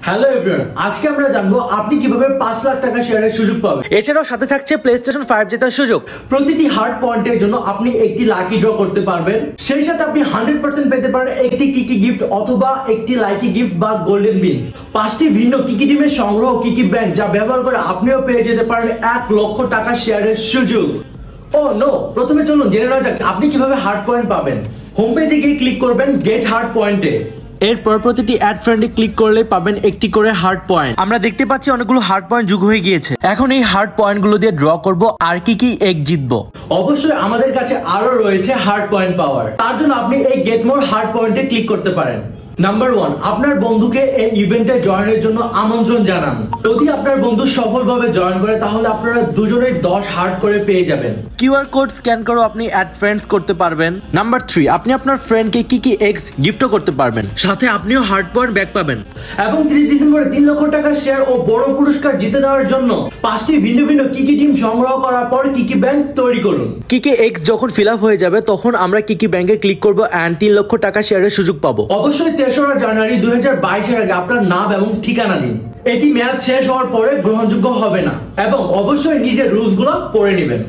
Hello everyone, আজকে আমরা জানবো আপনি কিভাবে 5 লাখ টাকা শেয়ারের সুযোগ পাবেন। এছাড়াও সাথে থাকছে প্লেস্টেশন 5 জেতার সুযোগ। প্রতিটি হার্ড পয়েন্টের জন্য আপনি একটি লাকি ড্র করতে পারবেন। সেই সাথে আপনি 100% পেতে পারেন একটি কিকি গিফট অথবা একটি লাকি গিফট বা গোল্ডেন বিনস। 5টি ভিন্ন কিকি টিমের সংগ্রহ কিকি ব্যাংক যা ব্যবহার করে আপনিও পেয়ে যেতে পারেন 1 লক্ষ টাকা শেয়ারের সুযোগ। ও নো, প্রথমে চলুন জেনে নেওয়া যাক আপনি কিভাবে হার্ড পয়েন্ট পাবেন। হোম পেজে গিয়ে ক্লিক করবেন গেট হার্ড পয়েন্টে। এরপর প্রতিটি অ্যাড ফ্রেন্ডে ক্লিক করলে পাবেন একটি করে হার্ড পয়েন্ট। আমরা দেখতে পাচ্ছি অনেকগুলো হার্ড পয়েন্ট যোগ হয়ে গিয়েছে। এখন এই হার্ড পয়েন্টগুলো দিয়ে ড্র করব আর কি এগ জিতবো। অবশ্যই আমাদের কাছে আরো রয়েছে হার্ড পয়েন্ট পাওয়ার। তার জন্য আপনি এই গেট মোর হার্ড পয়েন্টে ক্লিক করতে পারেন। নাম্বার 1, আপনার বন্ধুকে এই ইভেন্টে জয়েনের জন্য আমন্ত্রণ জানান। যদি আপনার বন্ধু সফলভাবে জয়েন করে তাহলে আপনারা দুজনেই 10 হার্ড করে পেয়ে যাবেন। কিউআর কোড স্ক্যান করে আপনি অ্যাড ফ্রেন্ডস করতে পারবেন। নাম্বার 3, আপনি আপনার ফ্রেন্ডকে কি এগস গিফটও করতে পারবেন, সাথে আপনিও হার্ড পয়েন্ট ব্যাক পাবেন। এবং 30 ডিসেম্বরে 3 লক্ষ টাকা শেয়ার ও বড় পুরস্কার জিতে নেওয়ার জন্য 5টি ভিন্ন ভিন্ন কিকি টিম সংগ্রহ করার পর কিকি ব্যাংক তৈরি করুন। কিকি এক্স যখন ফিল আপ হয়ে যাবে তখন আমরা কিকি ব্যাংকে ক্লিক করব এন্ড 3 লক্ষ টাকা শেয়ারের সুযোগ পাবো। অবশ্যই 3রা জানুয়ারি 2022 এর আগে আপনার নাম এবং ঠিকানা দিন। এটি মেয়াদ শেষ হওয়ার পরে গ্রহণযোগ্য হবে না এবং অবশ্যই নিজের রুলস গুলো পড়ে নেবেন।